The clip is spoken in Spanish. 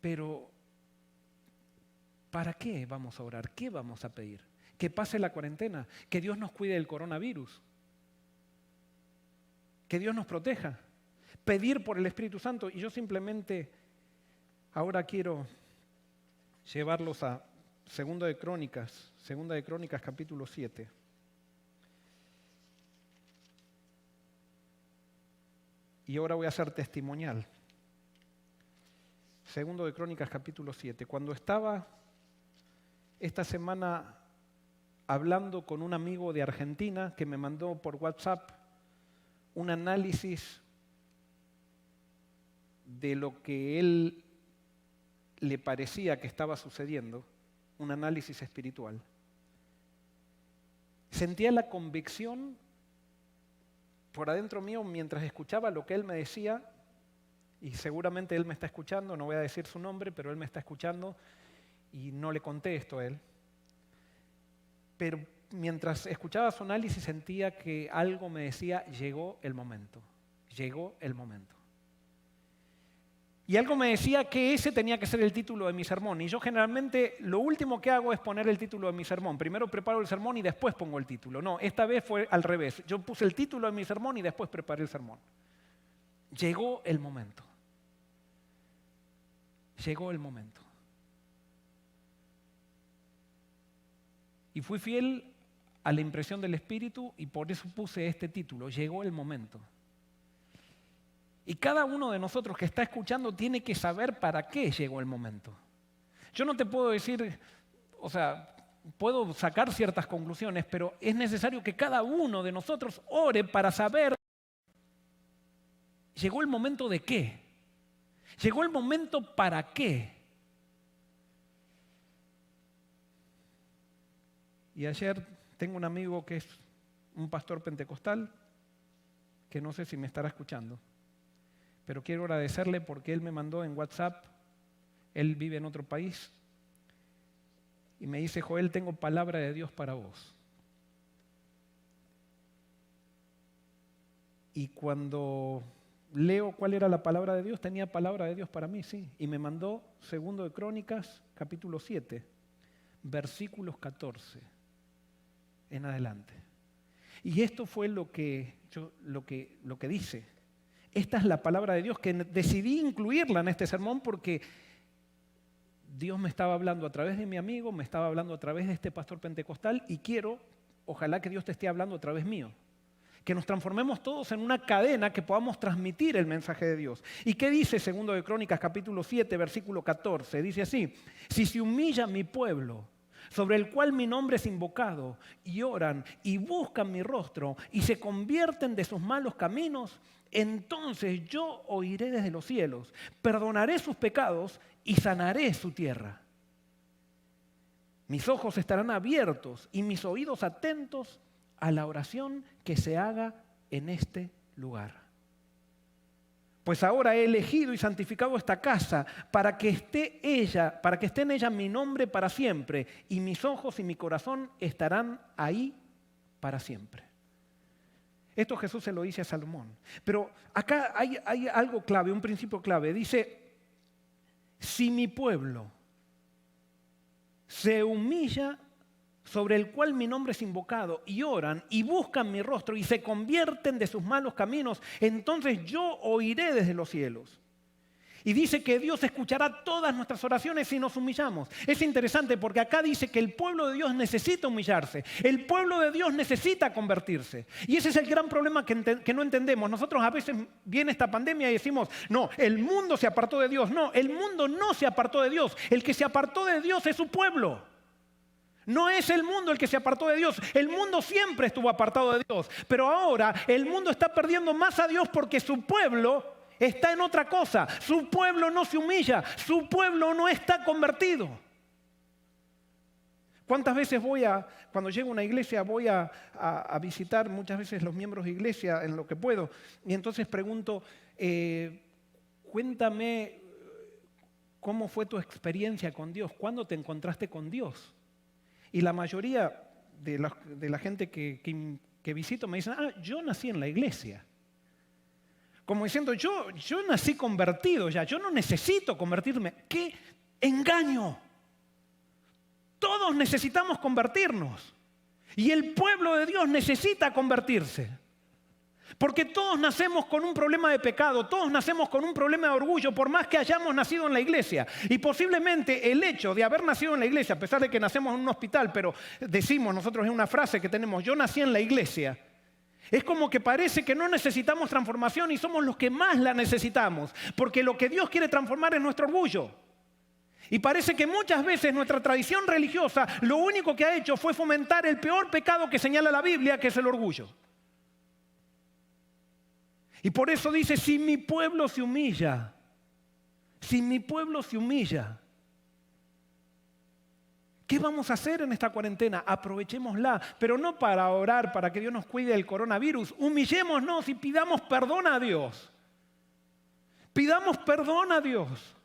Pero, ¿para qué vamos a orar? ¿Qué vamos a pedir? ¿Que pase la cuarentena? ¿Que Dios nos cuide del coronavirus? ¿Que Dios nos proteja? Pedir por el Espíritu Santo. Y yo simplemente ahora quiero llevarlos a Segunda de Crónicas capítulo 7. Y ahora voy a ser testimonial. Segundo de Crónicas capítulo 7. Cuando estaba esta semana hablando con un amigo de Argentina que me mandó por WhatsApp un análisis de lo que él le parecía que estaba sucediendo, un análisis espiritual. Sentía la convicción por adentro mío mientras escuchaba lo que él me decía, y seguramente él me está escuchando, no voy a decir su nombre, pero él me está escuchando y no le conté esto a él. Pero mientras escuchaba su análisis sentía que algo me decía, llegó el momento, llegó el momento. Y algo me decía que ese tenía que ser el título de mi sermón. Y yo generalmente lo último que hago es poner el título de mi sermón. Primero preparo el sermón y después pongo el título. No, esta vez fue al revés. Yo puse el título de mi sermón y después preparé el sermón. Llegó el momento. Llegó el momento. Y fui fiel a la impresión del Espíritu y por eso puse este título. Llegó el momento. Y cada uno de nosotros que está escuchando tiene que saber para qué llegó el momento. Yo no te puedo decir, puedo sacar ciertas conclusiones, pero es necesario que cada uno de nosotros ore para saber, ¿llegó el momento de qué? ¿Llegó el momento para qué? Y ayer tengo un amigo que es un pastor pentecostal, que no sé si me estará escuchando. Pero quiero agradecerle porque él me mandó en WhatsApp, él vive en otro país, y me dice, Joel, tengo palabra de Dios para vos. Y cuando leo cuál era la palabra de Dios, tenía palabra de Dios para mí, sí. Y me mandó Segundo de Crónicas, capítulo 7, versículos 14 en adelante. Y esto fue lo que dice. Esta es la palabra de Dios que decidí incluirla en este sermón porque Dios me estaba hablando a través de mi amigo, me estaba hablando a través de este pastor pentecostal y ojalá que Dios te esté hablando a través mío. Que nos transformemos todos en una cadena que podamos transmitir el mensaje de Dios. ¿Y qué dice Segundo de Crónicas capítulo 7, versículo 14? Dice así, si se humilla mi pueblo, sobre el cual mi nombre es invocado, y oran y buscan mi rostro y se convierten de sus malos caminos, entonces yo oiré desde los cielos, perdonaré sus pecados y sanaré su tierra. Mis ojos estarán abiertos y mis oídos atentos a la oración que se haga en este lugar. Pues ahora he elegido y santificado esta casa para que esté en ella mi nombre para siempre, y mis ojos y mi corazón estarán ahí para siempre. Esto Jesús se lo dice a Salomón. Pero acá hay algo clave, un principio clave. Dice, si mi pueblo se humilla sobre el cual mi nombre es invocado, y oran y buscan mi rostro y se convierten de sus malos caminos, entonces yo oiré desde los cielos. Y dice que Dios escuchará todas nuestras oraciones si nos humillamos. Es interesante porque acá dice que el pueblo de Dios necesita humillarse. El pueblo de Dios necesita convertirse. Y ese es el gran problema que no entendemos. Nosotros a veces viene esta pandemia y decimos, no, el mundo se apartó de Dios. No, el mundo no se apartó de Dios. El que se apartó de Dios es su pueblo. No es el mundo el que se apartó de Dios. El mundo siempre estuvo apartado de Dios. Pero ahora el mundo está perdiendo más a Dios porque su pueblo está en otra cosa. Su pueblo no se humilla. Su pueblo no está convertido. ¿Cuántas veces cuando llego a una iglesia, voy a visitar muchas veces los miembros de iglesia en lo que puedo? Y entonces pregunto, cuéntame cómo fue tu experiencia con Dios. ¿Cuándo te encontraste con Dios? Y la mayoría de la gente que visito me dicen, yo nací en la iglesia. Como diciendo, yo nací convertido ya, yo no necesito convertirme. ¡Qué engaño! Todos necesitamos convertirnos. Y el pueblo de Dios necesita convertirse. Porque todos nacemos con un problema de pecado, todos nacemos con un problema de orgullo, por más que hayamos nacido en la iglesia. Y posiblemente el hecho de haber nacido en la iglesia, a pesar de que nacemos en un hospital, pero decimos nosotros en una frase que tenemos, yo nací en la iglesia, es como que parece que no necesitamos transformación y somos los que más la necesitamos, porque lo que Dios quiere transformar es nuestro orgullo. Y parece que muchas veces nuestra tradición religiosa lo único que ha hecho fue fomentar el peor pecado que señala la Biblia, que es el orgullo. Y por eso dice, si mi pueblo se humilla, ¿qué vamos a hacer en esta cuarentena? Aprovechémosla, pero no para orar, para que Dios nos cuide del coronavirus. Humillémonos y pidamos perdón a Dios. Pidamos perdón a Dios.